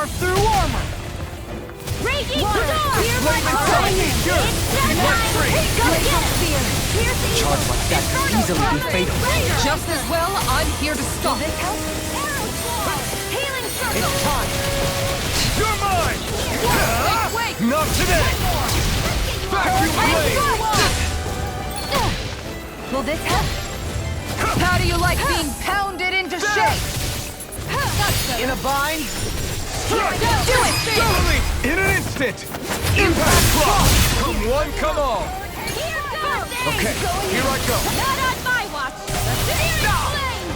carve through armor! Raging storm! Flame and Singh! Charge like that could easily be fatal. Just as well, I'm here to stop it. Healing It's circle! time! You're mine! Wait! Not today! Vacuum blade! Will this help? How do you like being pounded into shape? In a bind? Do it, Singh! Totally! In an instant! Impact block! Come one, come all! Okay, here I go! Not on my watch!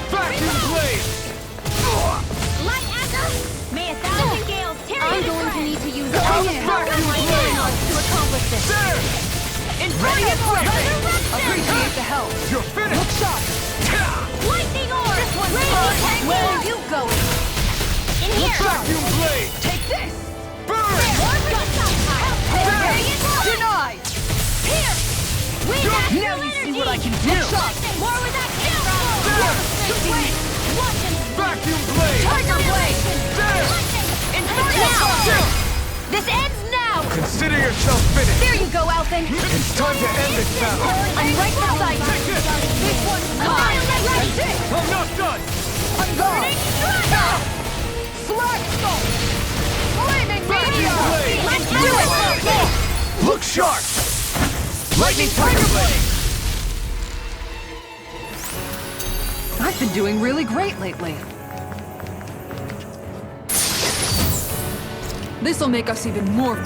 Vacuum blade! Light Azure! May 1,000 gales tear I'm you going to to need to use Vacuum blade! to accomplish this. There! Ready and ready! Appreciate the help. You're finished! Lightning orb! This one's Where are you going? In here! Vacuum blade! Take this! Burn! Denied! Here! We got Now you see what I can do! More with that kill! Vacuum blade! Tiger blade! There! Inferno! This ends now! Consider yourself finished! There you go, Alphen! It's time to end this battle! I'm right beside Take you! this! This one's mine! That's it! I'm not done! I'm gone! Slag Salt! Flaming Vacuum blade! Let's do it! Look sharp! Lightning Tiger blade! I've been doing really great lately. This'll make us even more.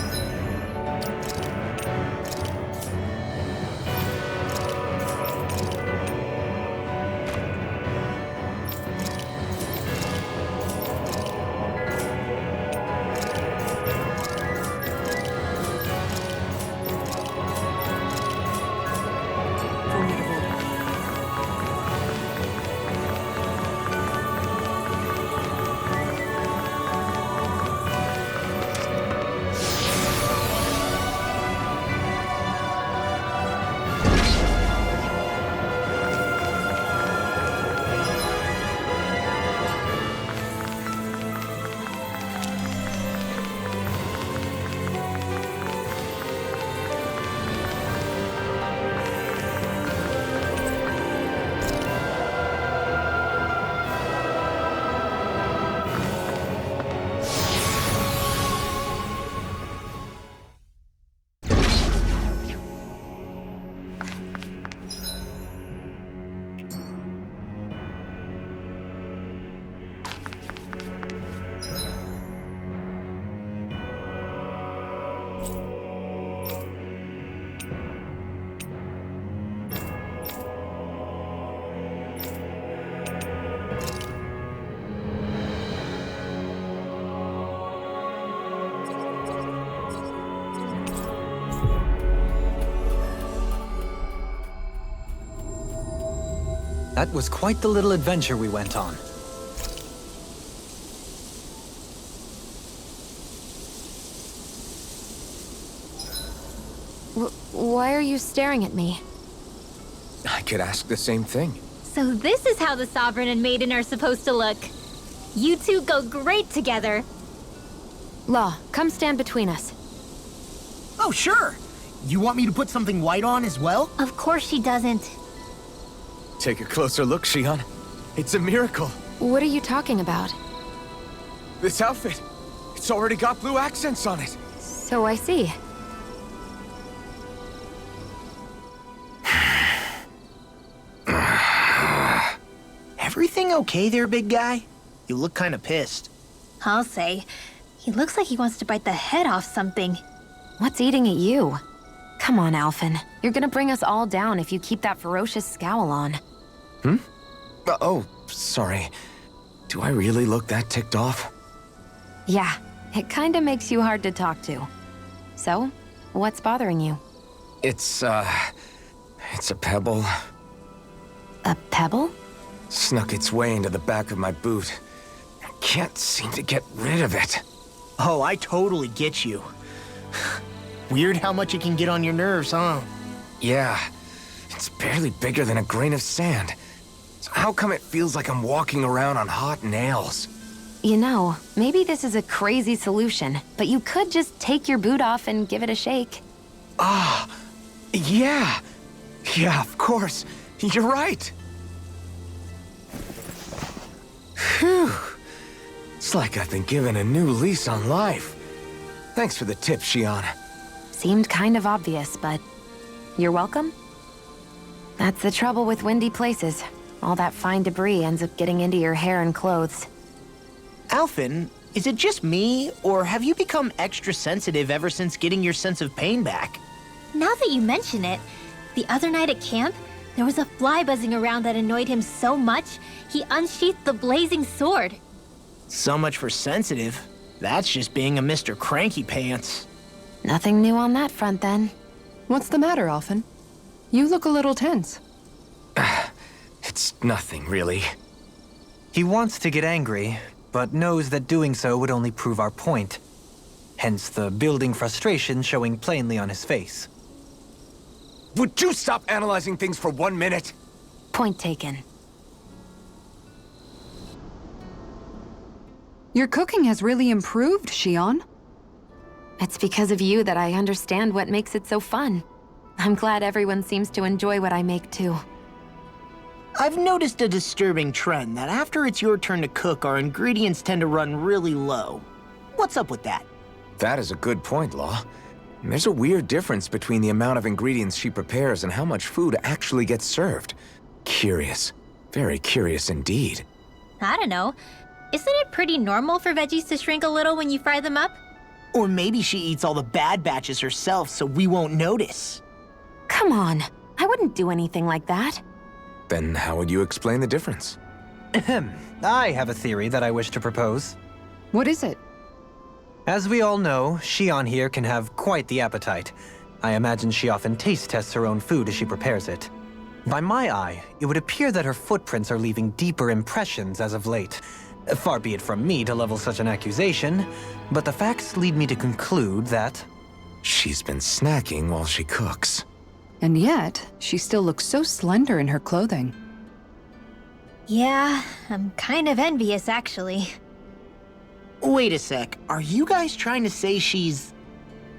That was quite the little adventure we went on. Why are you staring at me? I could ask the same thing. So this is how the Sovereign and Maiden are supposed to look. You two go great together. Law, come stand between us. Oh, sure. You want me to put something white on as well? Of course she doesn't. Take a closer look, Xion. It's a miracle. What are you talking about? This outfit, it's already got blue accents on it. So I see. Everything okay there, big guy? You look kind of pissed. I'll say. He looks like he wants to bite the head off something. What's eating at you? Come on, Alphen. You're gonna bring us all down if you keep that ferocious scowl on. Oh, sorry. Do I really look that ticked off? Yeah, it kinda makes you hard to talk to. So, what's bothering you? It's a pebble. A pebble? Snuck its way into the back of my boot. I can't seem to get rid of it. Oh, I totally get you. Weird how much it can get on your nerves, huh? Yeah, it's barely bigger than a grain of sand. So how come it feels like I'm walking around on hot nails? You know, maybe this is a crazy solution, but you could just take your boot off and give it a shake. Yeah. Yeah, of course. You're right. Phew. It's like I've been given a new lease on life. Thanks for the tip, Xion. Seemed kind of obvious, but you're welcome. That's the trouble with windy places. All that fine debris ends up getting into your hair and clothes. Alphen, is it just me, or have you become extra sensitive ever since getting your sense of pain back? Now that you mention it, the other night at camp, there was a fly buzzing around that annoyed him so much, he unsheathed the blazing sword. So much for sensitive. That's just being a Mr. Cranky Pants. Nothing new on that front, then. What's the matter, Alphen? You look a little tense. It's nothing, really. He wants to get angry, but knows that doing so would only prove our point. Hence the building frustration showing plainly on his face. Would you stop analyzing things for 1 minute? Point taken. Your cooking has really improved, Xion. It's because of you that I understand what makes it so fun. I'm glad everyone seems to enjoy what I make, too. I've noticed a disturbing trend that after it's your turn to cook, our ingredients tend to run really low. What's up with that? That is a good point, Law. There's a weird difference between the amount of ingredients she prepares and how much food actually gets served. Curious. Very curious indeed. I don't know. Isn't it pretty normal for veggies to shrink a little when you fry them up? Or maybe she eats all the bad batches herself so we won't notice. Come on. I wouldn't do anything like that. Then how would you explain the difference? Ahem. I have a theory that I wish to propose. What is it? As we all know, Xion here can have quite the appetite. I imagine she often taste tests her own food as she prepares it. By my eye, it would appear that her footprints are leaving deeper impressions as of late. Far be it from me to level such an accusation, but the facts lead me to conclude that... She's been snacking while she cooks. And yet, she still looks so slender in her clothing. Yeah, I'm kind of envious, actually. Wait a sec, are you guys trying to say she's...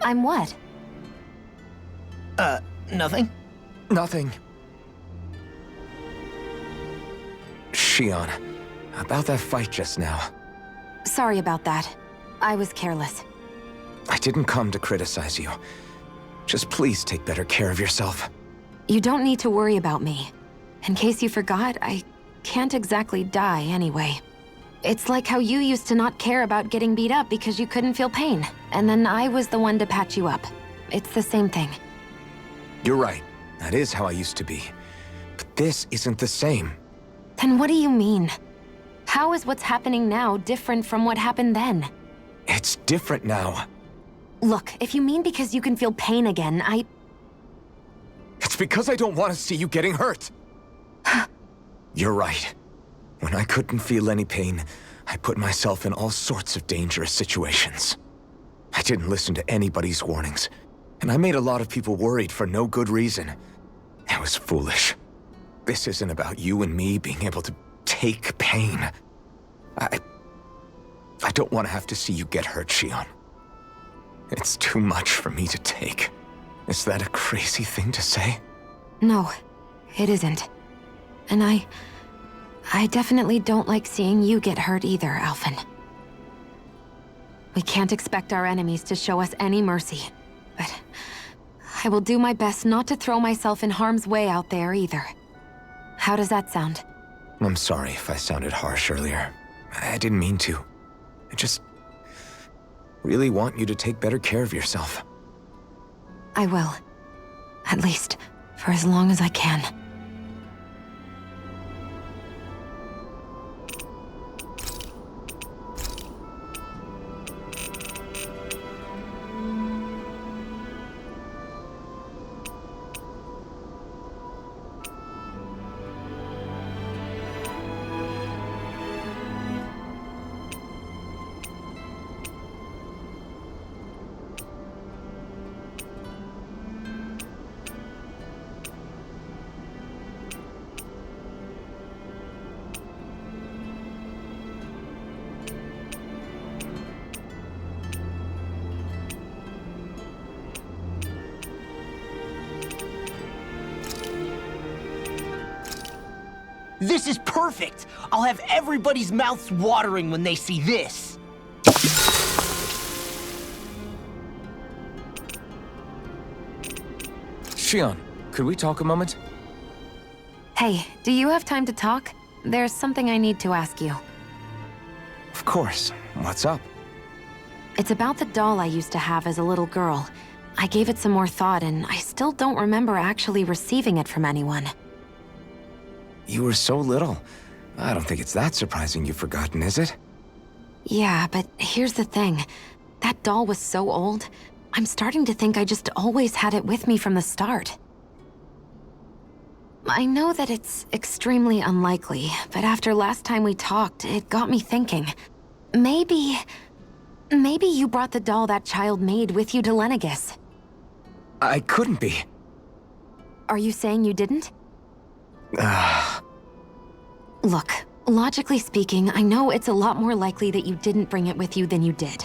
I'm what? Nothing? Nothing. Xion, about that fight just now. Sorry about that. I was careless. I didn't come to criticize you. Just please take better care of yourself. You don't need to worry about me. In case you forgot, I can't exactly die anyway. It's like how you used to not care about getting beat up because you couldn't feel pain, and then I was the one to patch you up. It's the same thing. You're right. That is how I used to be. But this isn't the same. Then what do you mean? How is what's happening now different from what happened then? It's different now. Look, if you mean because you can feel pain again, It's because I don't want to see you getting hurt. You're right. When I couldn't feel any pain, I put myself in all sorts of dangerous situations. I didn't listen to anybody's warnings, and I made a lot of people worried for no good reason. I was foolish. This isn't about you and me being able to take pain. I don't want to have to see you get hurt, Xion. It's too much for me to take. Is that a crazy thing to say? No, it isn't. And I definitely don't like seeing you get hurt either, Alphen. We can't expect our enemies to show us any mercy, but I will do my best not to throw myself in harm's way out there either. How does that sound? I'm sorry if I sounded harsh earlier. I didn't mean to. I just really want you to take better care of yourself. I will. At least, for as long as I can. This is perfect! I'll have everybody's mouths watering when they see this. Shion, could we talk a moment? Hey, do you have time to talk? There's something I need to ask you. Of course. What's up? It's about the doll I used to have as a little girl. I gave it some more thought, and I still don't remember actually receiving it from anyone. You were so little. I don't think it's that surprising you've forgotten, is it? Yeah, but here's the thing. That doll was so old, I'm starting to think I just always had it with me from the start. I know that it's extremely unlikely, but after last time we talked, it got me thinking. Maybe you brought the doll that child made with you to Lenegis. I couldn't be. Are you saying you didn't? Look, logically speaking, I know it's a lot more likely that you didn't bring it with you than you did.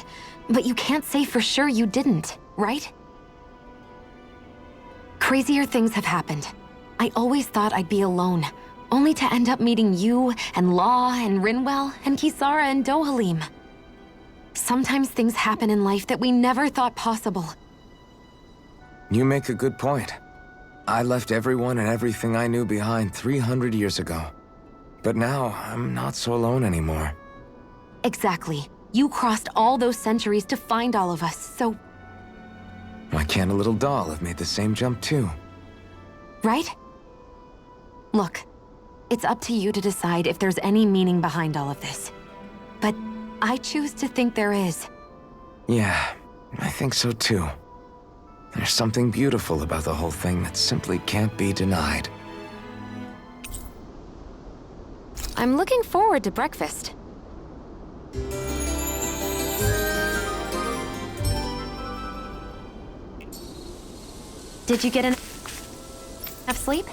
But you can't say for sure you didn't, right? Crazier things have happened. I always thought I'd be alone, only to end up meeting you, and Law, and Rinwell, and Kisara, and Dohalim. Sometimes things happen in life that we never thought possible. You make a good point. I left everyone and everything I knew behind 300 years ago. But now, I'm not so alone anymore. Exactly. You crossed all those centuries to find all of us, so... Why can't a little doll have made the same jump too? Right? Look, it's up to you to decide if there's any meaning behind all of this. But I choose to think there is. Yeah, I think so too. There's something beautiful about the whole thing that simply can't be denied. I'm looking forward to breakfast. Did you get enough sleep?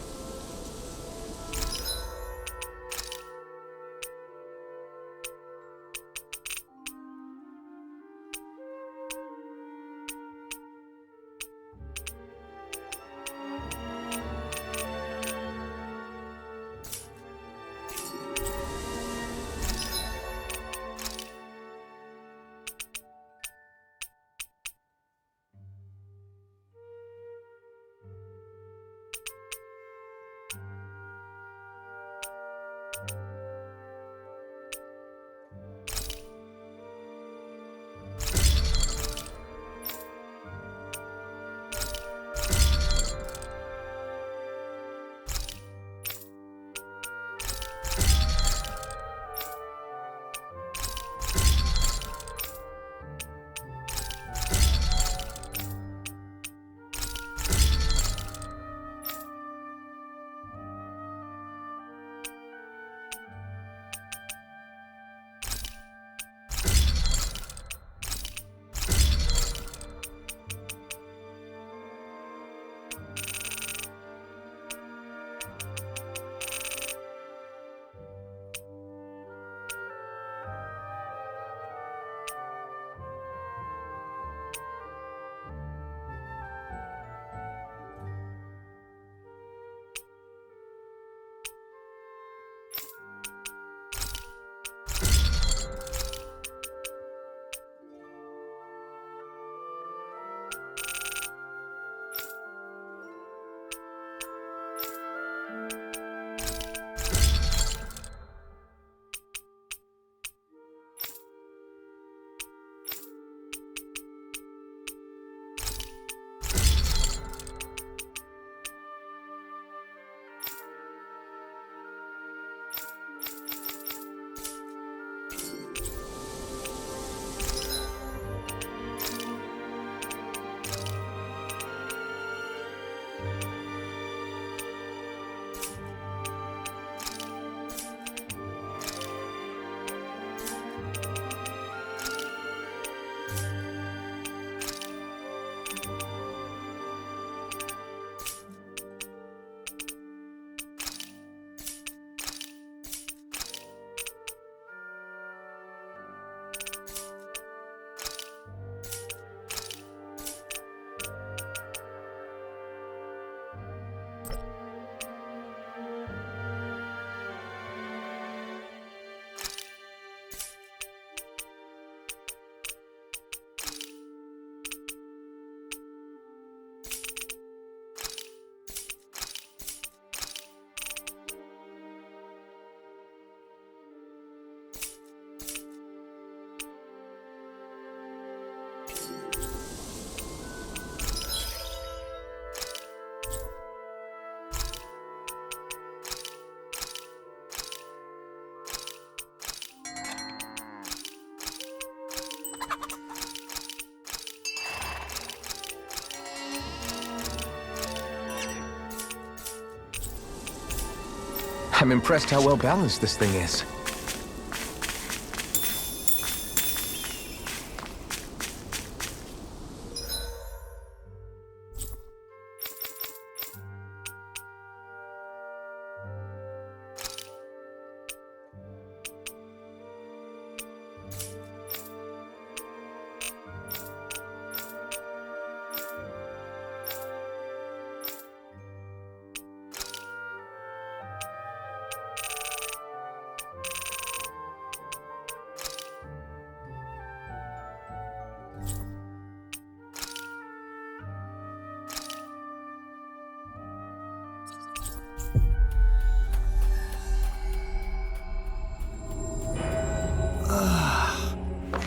I'm impressed how well balanced this thing is.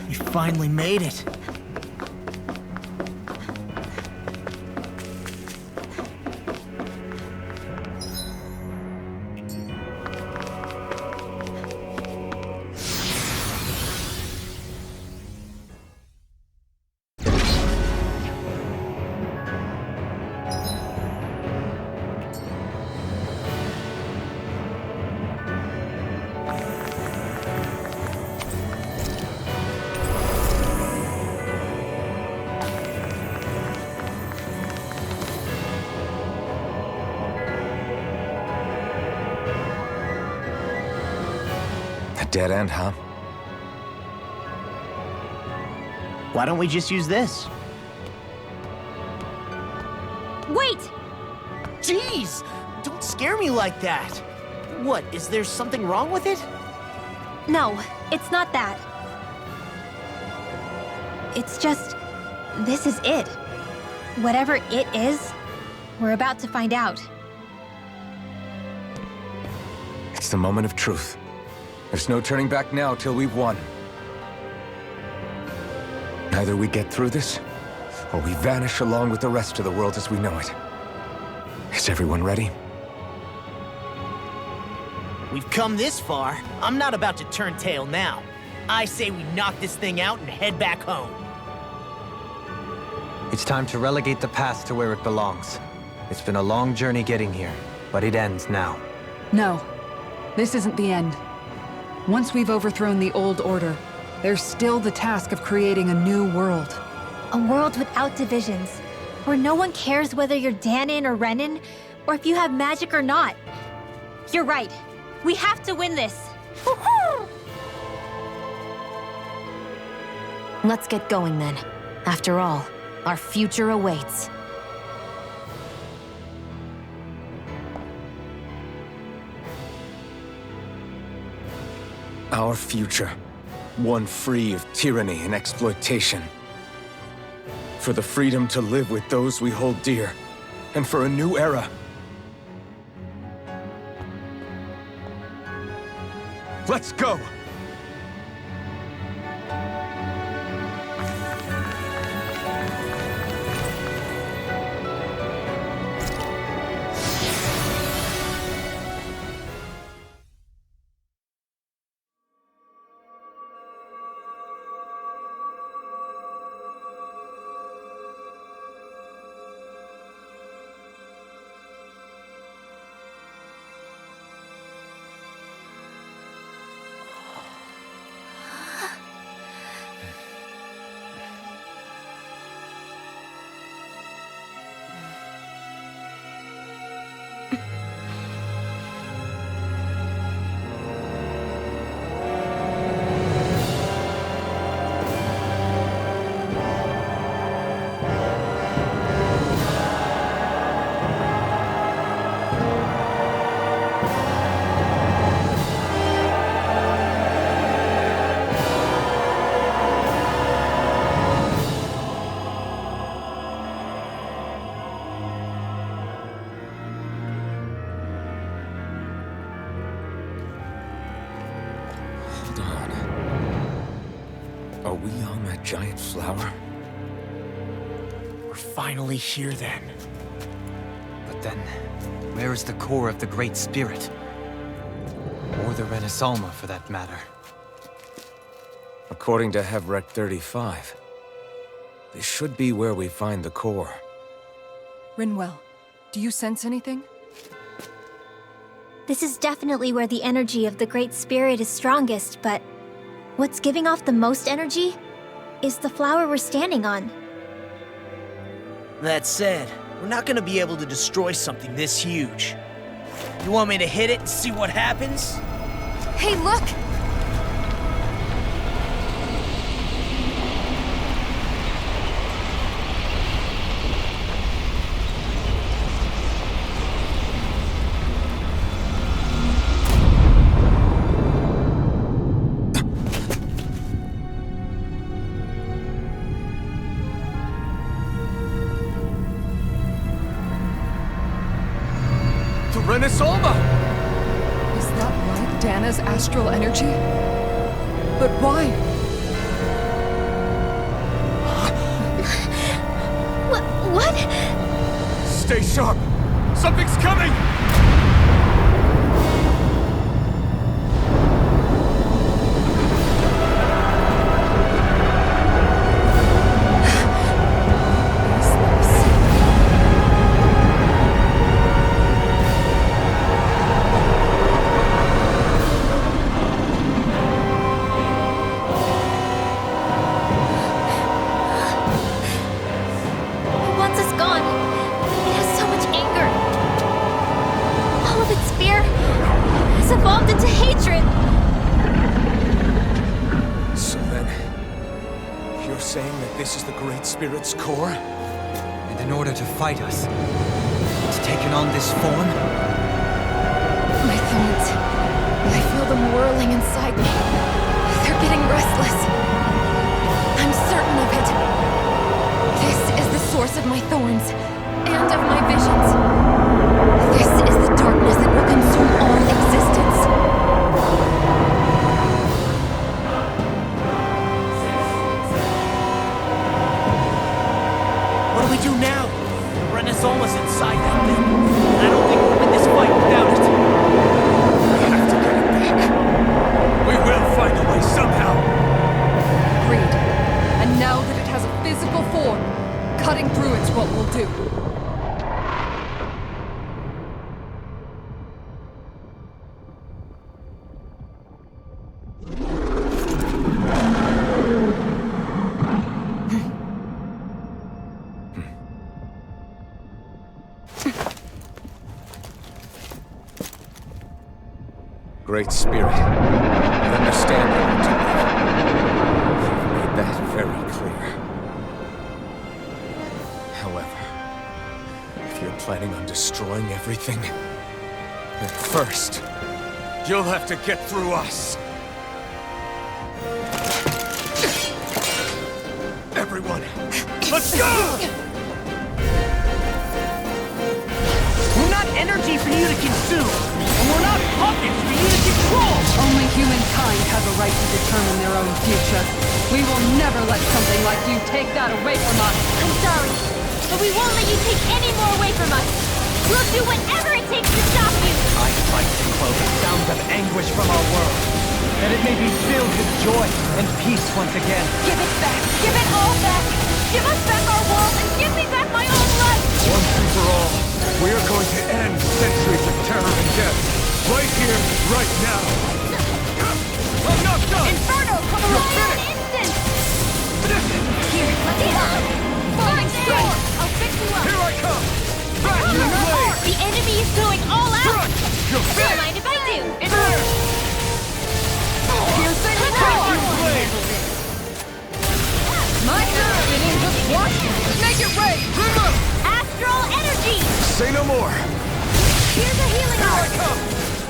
We finally made it. Dead end, huh? Why don't we just use this? Wait! Jeez! Don't scare me like that! What, is there something wrong with it? No, it's not that. It's just, this is it. Whatever it is, we're about to find out. It's the moment of truth. There's no turning back now till we've won. Either we get through this, or we vanish along with the rest of the world as we know it. Is everyone ready? We've come this far. I'm not about to turn tail now. I say we knock this thing out and head back home. It's time to relegate the past to where it belongs. It's been a long journey getting here, but it ends now. No, this isn't the end. Once we've overthrown the old order, there's still the task of creating a new world. A world without divisions, where no one cares whether you're Danon or Renan, or if you have magic or not. You're right. We have to win this. Let's get going then. After all, our future awaits. Our future, one free of tyranny and exploitation. For the freedom to live with those we hold dear, and for a new era. Let's go! Are we on that giant flower? We're finally here then. But then, where is the core of the Great Spirit? Or the Renaissance, for that matter? According to Hevrek 35, this should be where we find the core. Rinwell, do you sense anything? This is definitely where the energy of the Great Spirit is strongest, but what's giving off the most energy is the flower we're standing on. That said, we're not gonna be able to destroy something this huge. You want me to hit it and see what happens? Hey, look! Renasolma! Is that right? Dana's astral energy? But why? What? Stay sharp! Something's coming! Spirit's core? And in order to fight us, it's taken on this form? My thorns. I feel them whirling inside me. They're getting restless. I'm certain of it. This is the source of my thorns, and of my visions. This is the darkness that will consume all existence. Do now? Renasolma's inside that thing. I don't think we'll win this fight without it. We have to get it back. We will find a way somehow. Agreed. And now that it has a physical form, cutting through it's what we'll do. Great Spirit, you understand how to live. You've made that very clear. However, if you're planning on destroying everything, then first, you'll have to get through us. Everyone, let's go! We're not energy for you to consume, and we're not puppets for you to control! Only humankind has a right to determine their own future. We will never let something like you take that away from us. I'm sorry, but we won't let you take any more away from us. We'll do whatever it takes to stop you. I fight to close the sounds of anguish from our world, that it may be filled with joy and peace once again. Give it back. Give it all back. Give us back our world and give me back my own life. Once and for all, we are going to end centuries of terror and death. Right here, right now. I'm not done! Inferno, come along in an instant! Here, let me out! Falling storm! I'll fix you up! Here I come! Back to the blade! The enemy is going all out! You're Don't fit! mind if I do! There! Piercing the Blade! My spinning just watch it! Make it rain! Astral energy! Say no more! Here's a healing Here I orb! come!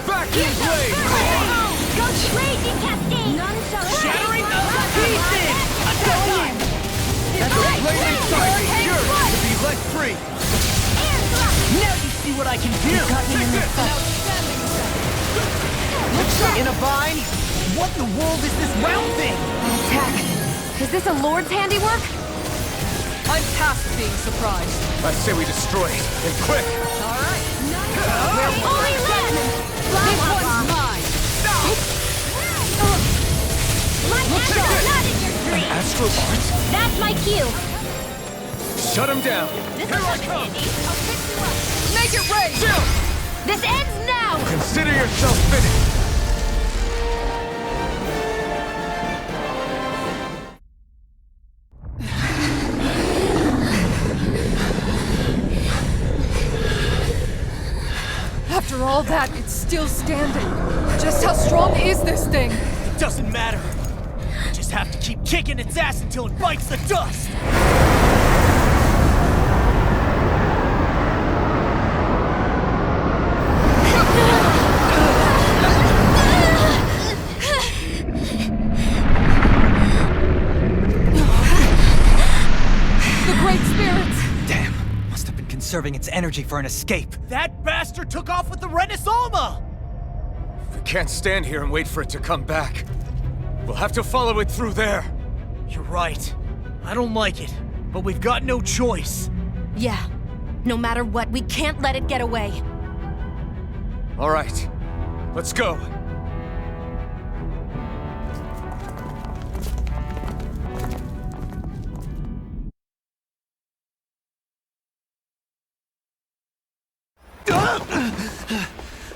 Back to the blade! Go straight in cascade! None shall Shattering the pieces! Going in! The blade inside me yearns to be let free! Now you see what I can do! Take this! In a vine? What in the world is this round thing? Attack. Is this a Lord's handiwork? I'm past being surprised. I say we destroy it, and quick! All right. Holy land! This one's mine. My astral, not in your dream! Astral art? That's my cue! Shut him down! This is handy. I'll fix you up. Make it rain! This ends now! now! Consider yourself finished! After all that, it's still standing. Just how strong is this thing? It doesn't matter. We just have to keep kicking its ass until it bites the dust! The Great Spirits! Damn, must have been conserving its energy for an escape. That bastard took off with the Renaissance! We can't stand here and wait for it to come back. We'll have to follow it through there. You're right. I don't like it, but we've got no choice. Yeah. No matter what, we can't let it get away. All right, let's go.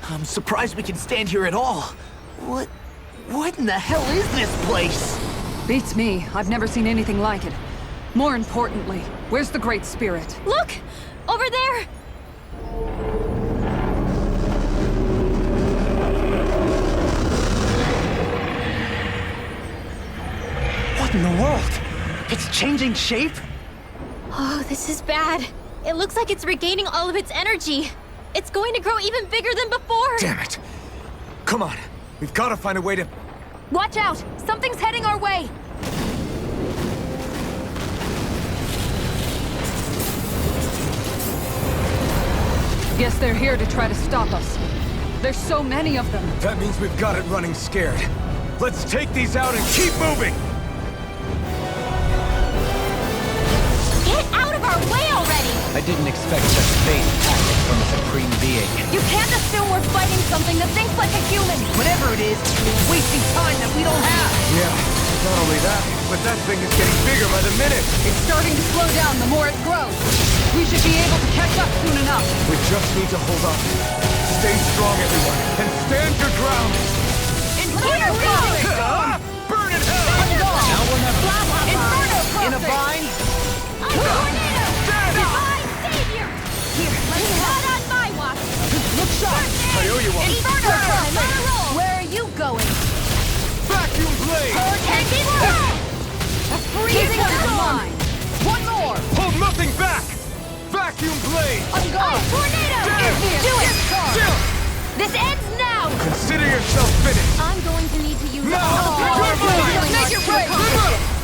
I'm surprised we can stand here at all. What in the hell is this place? Beats me. I've never seen anything like it. More importantly, where's the Great Spirit? Look! Over there! What in the world? It's changing shape? Oh, this is bad. It looks like it's regaining all of its energy. It's going to grow even bigger than before. Damn it. Come on, we've got to find a way to... Watch out! Something's heading our way! Guess they're here to try to stop us. There's so many of them. That means we've got it running scared. Let's take these out and keep moving! Get out of our way already! I didn't expect such base tactics from a supreme being. You can't assume we're fighting something that thinks like a human! Whatever it is, it's wasting time that we don't have. Yeah, not only that, but that thing is getting bigger by the minute. It's starting to slow down the more it grows. We should be able to catch up soon enough. We just need to hold on. Stay strong, everyone, and stand your ground! Inferno Crossing! Burn in hell! Now we'll never... Inferno Crossing! In a bind? Tornado! Divine Savior! Here, let's head on my watch! Look sharp! I owe you one. Inferno Crossing! On a roll! Where are you going? Vacuum blade! Hurricane Blade! A freezing storm! One more! Hold nothing back! Vacuum blade! Ice Tornado! Do it! This ends now! Consider yourself finished! I'm going to need to use No! all the power You're of right! Make your break!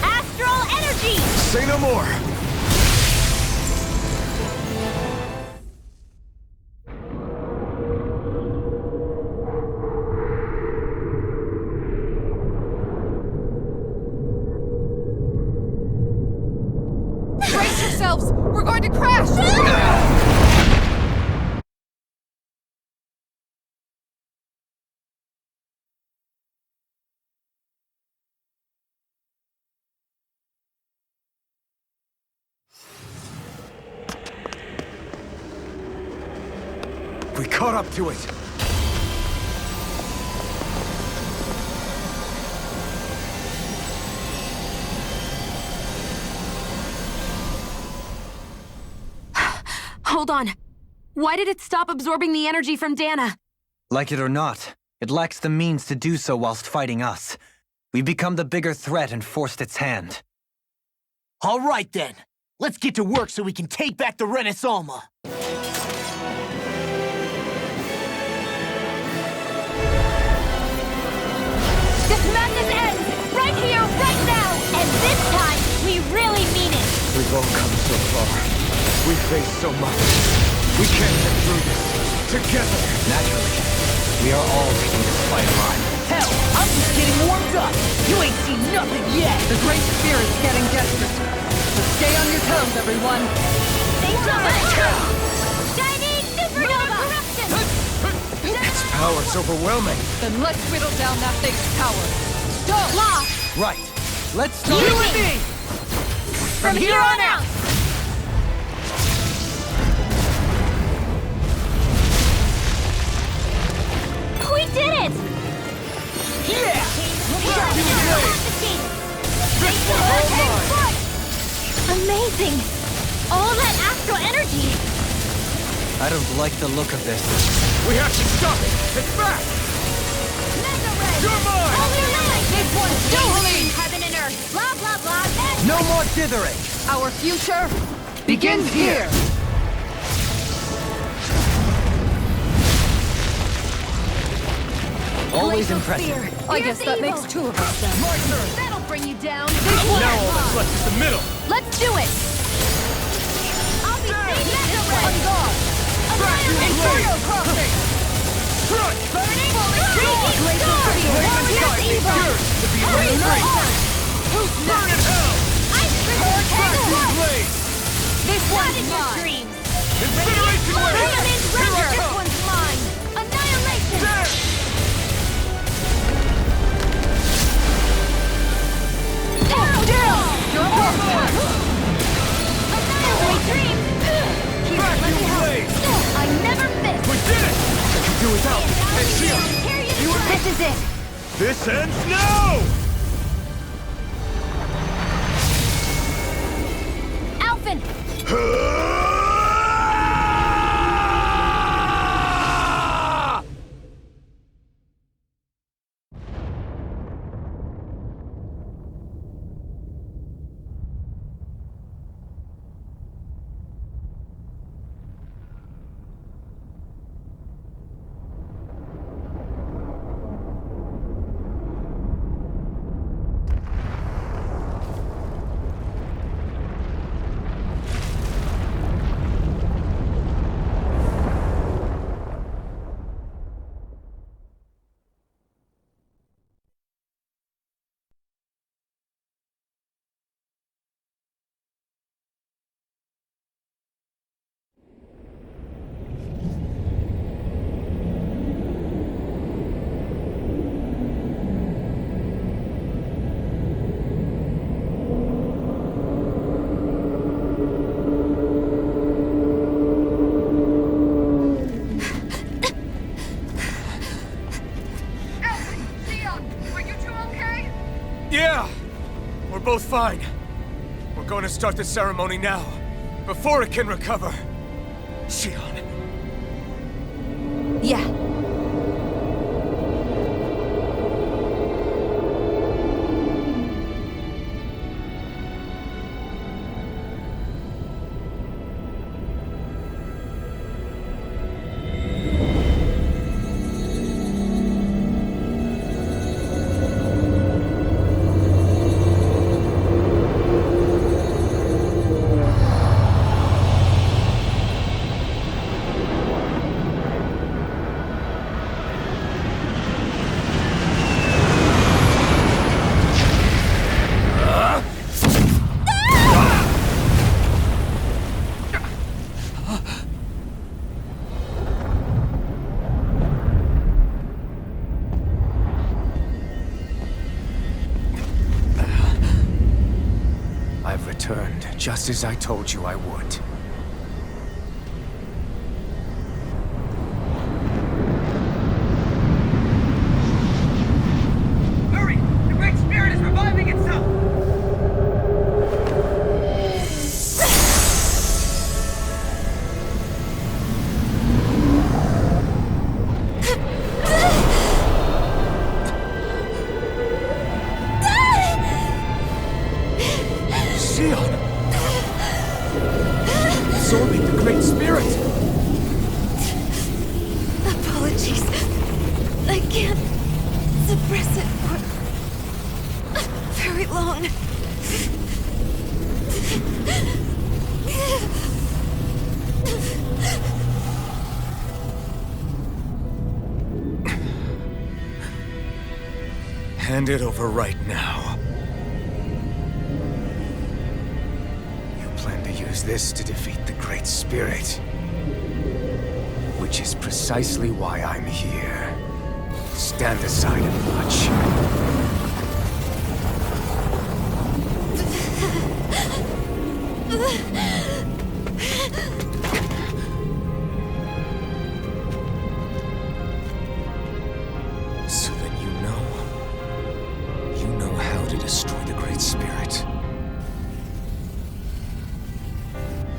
Astral energy! Say no more! Brace yourselves! We're going to crash! We caught up to it! Hold on. Why did it stop absorbing the energy from Dana? Like it or not, it lacks the means to do so whilst fighting us. We've become the bigger threat and forced its hand. All right then. Let's get to work so we can take back the Renaissance. This madness ends! Right here, right now! And this time, we really mean it! We've all come so far. We've faced so much. We can't get through this. Together! Naturally, we are all taking this fight alive. Hell, I'm just getting warmed up. You ain't seen nothing yet. The Great Spirit's getting desperate. So stay on your toes, everyone. Stay Shining Supernova! Corruption! Its power's overwhelming. Then let's whittle down that thing's power. Go! Lost! Right. Let's start. You and me! From here on out! did it! Yeah! Amazing! All that astral energy! I don't like the look of this. We have to stop it! It's back! You're mine! This one's totally heaven and earth! Blah, blah, blah! No more dithering! Our future begins here! Always impressive. I guess that makes two of us then. That'll bring you down! Now all that's left is the middle! Let's do it! I'll be On guard! Inferno crossing! Crunch! Burning! Who's Burn in hell! Blade! This one's mine! Incineration wave! Here I This come! one's mine! Annihilation! There! Annihilate dreams! Back Let me you help! blade! I never miss! We did it! I can do without! Hey, Shia! This is it! This ends now! Alphen! Yeah! We're both fine. We're going to start the ceremony now, before it can recover. Shion. Yeah. I've returned, just as I told you I would. Hurry! The Great Spirit is reviving itself! Shion! Absorbing the Great Spirit! Apologies. I can't suppress it for very long. Hand it over right now. You plan to use this to defeat the Great Spirit. Which is precisely why I'm here. Stand aside and watch.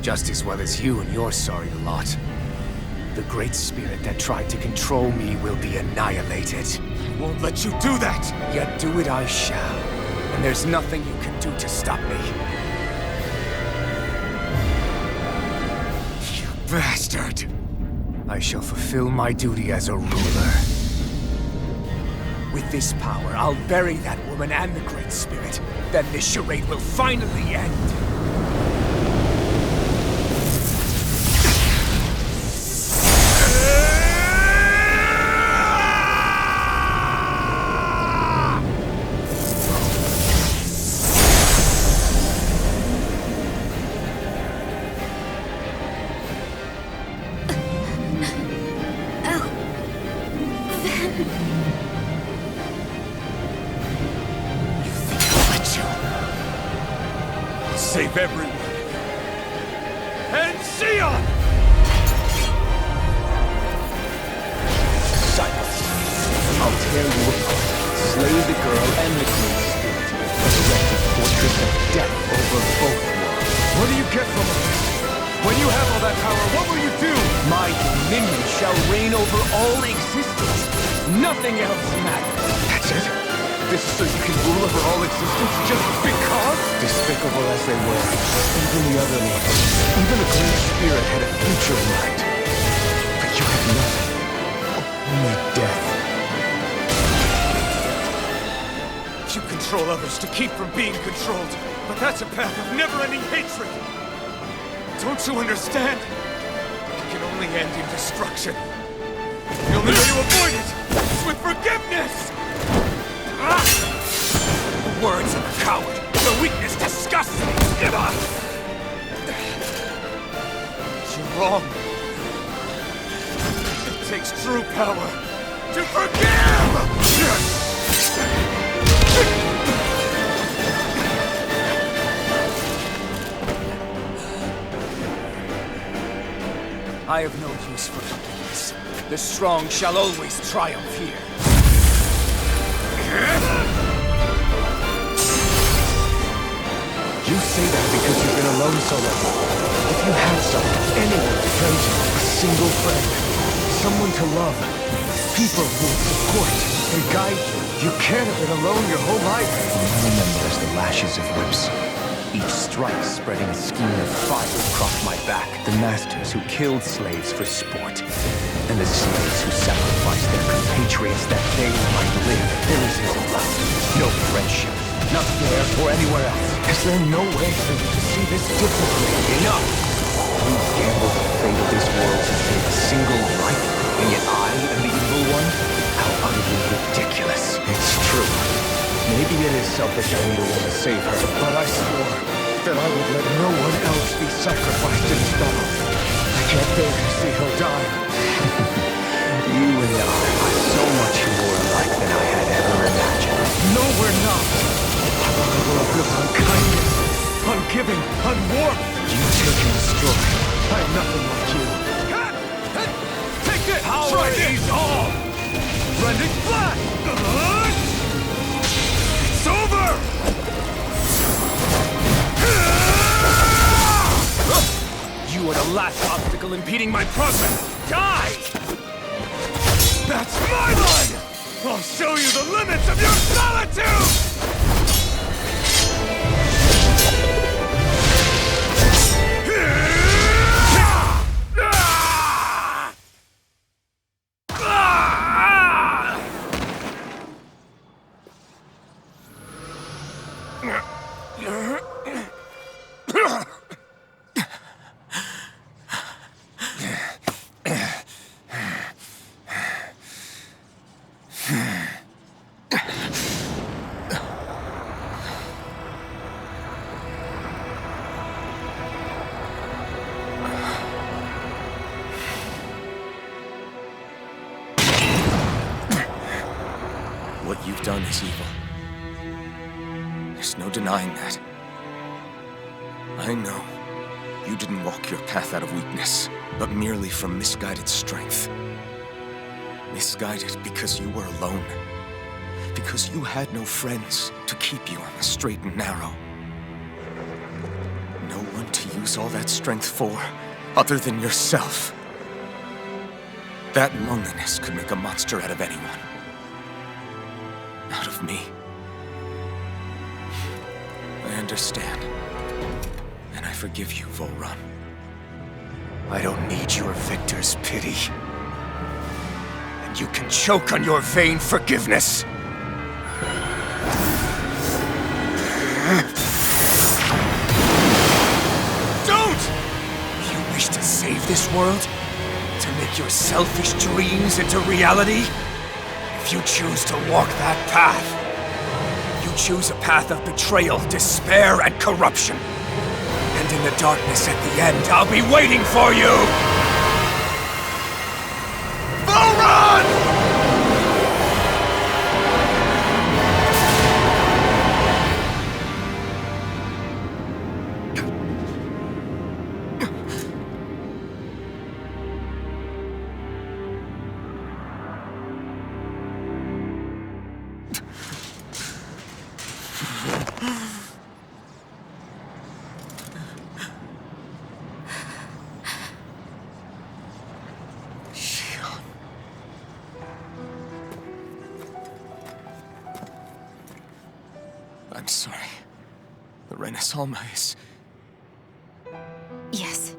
Just as well as you and your sorry lot. The Great Spirit that tried to control me will be annihilated. I won't let you do that! Yet do it I shall. And there's nothing you can do to stop me. You bastard! I shall fulfill my duty as a ruler. With this power, I'll bury that woman and the Great Spirit. Then this charade will finally end. Save everyone. And Sion! Silence. I'll tear you apart, slay the girl and the Great Spirit, and erect a fortress of death over both worlds. What do you get from all this? When you have all that power, what will you do? My dominion shall reign over all existence. Nothing else matters. That's it? This is so you can rule over all existence just because? Despicable as they were, even the other lords, Even the Great Spirit had a future in mind. But you had nothing. Only death. You control others to keep from being controlled, but that's a path of never-ending hatred. Don't you understand? It can only end in destruction. The only way to avoid it is with forgiveness! The words of a coward. The weakness disgusts me. You're wrong. It takes true power to forgive! I have no use for forgiveness. The strong shall always triumph here. You say that because you've been alone so long. If you had someone, anyone to turn to, a single friend, someone to love, people who would support and guide you, you can't have been alone your whole life. All I remember is the lashes of whips. Each strike spreading a skein of fire across my back. The masters who killed slaves for sport. And the slaves who sacrificed their compatriots that they might live. There is no love, no friendship. Not there or anywhere else. Is there no way for you to see this differently? Enough! You gambled the fate of this world to save a single life, and yet I am the evil one? How utterly ridiculous. It's true. Maybe it is selfish of me to want to save her, but I swore that I would let no one else be sacrificed in this battle. I can't bear to see her die. You and I are so much more alike than I had ever imagined. No, we're not. Our world built on kindness, on giving, on warmth. You take and destroy. I am nothing like you. Take this! Try this! All! Rending flat! It's over! You are the last obstacle impeding my progress. Die! That's my line! I'll show you the limits of your solitude! What you've done is evil. There's no denying that. I know you didn't walk your path out of weakness, but merely from misguided strength. Misguided because you were alone. Because you had no friends to keep you on the straight and narrow. No one to lose all that strength for, other than yourself? That loneliness could make a monster out of anyone. Out of me. I understand. And I forgive you, Volrun. I don't need your victor's pity. And you can choke on your vain forgiveness. Don't! You wish to save this world? To make your selfish dreams into reality? If you choose to walk that path, you choose a path of betrayal, despair, and corruption. And in the darkness at the end, I'll be waiting for you! Volrun! I'm sorry. The Renaissance is... Yes.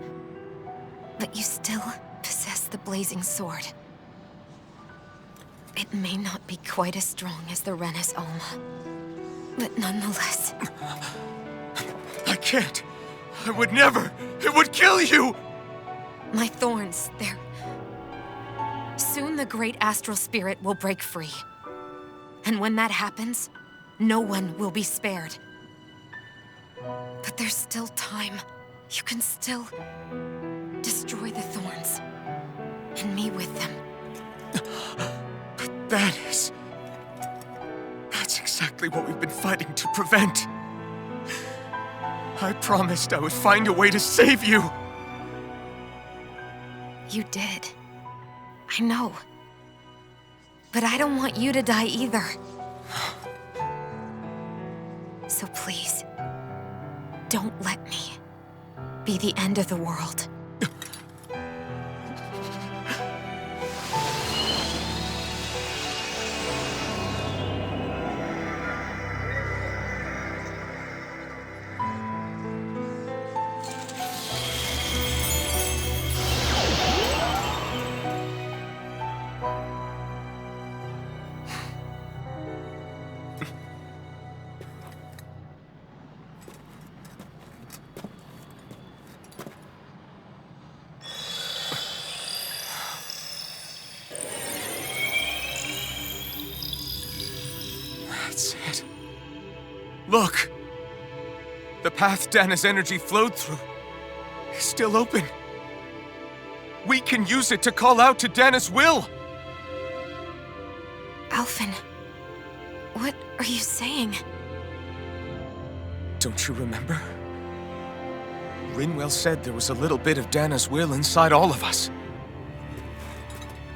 But you still possess the blazing sword. It may not be quite as strong as the Renaissance, but nonetheless... I can't! I would never! It would kill you! My thorns, they're... Soon the great astral spirit will break free. And when that happens, no one will be spared. But there's still time. You can still destroy the thorns. And me with them. But that's exactly what we've been fighting to prevent. I promised I would find a way to save you. You did. I know. But I don't want you to die either. So please, don't let me be the end of the world. That's it. Look! The path Dana's energy flowed through is still open. We can use it to call out to Dana's will! Alphen, what are you saying? Don't you remember? Rinwell said there was a little bit of Dana's will inside all of us.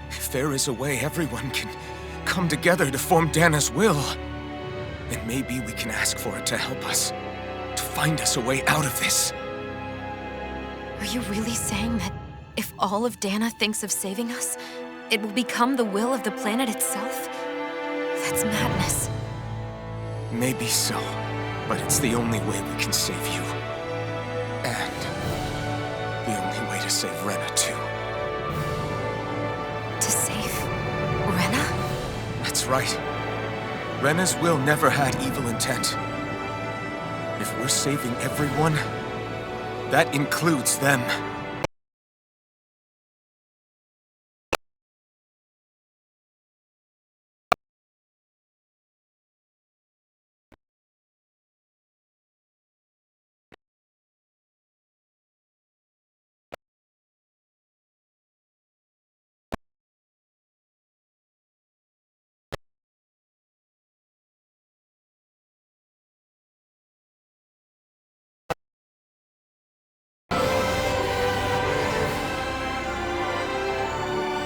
If there is a way everyone can come together to form Dana's will, then maybe we can ask for it to help us, to find us a way out of this. Are you really saying that if all of Dana thinks of saving us, it will become the will of the planet itself? That's madness. Maybe so, but it's the only way we can save you. And the only way to save Rena, too. To save Rena? That's right. Rena's will never had evil intent. If we're saving everyone, that includes them.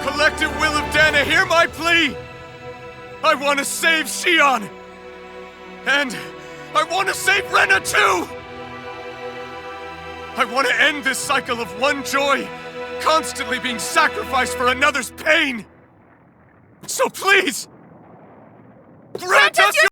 Collective will of Dana, hear my plea! I want to save Xion! And I want to save Rena too! I want to end this cycle of one joy, constantly being sacrificed for another's pain. So please, grant us your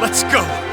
Let's go!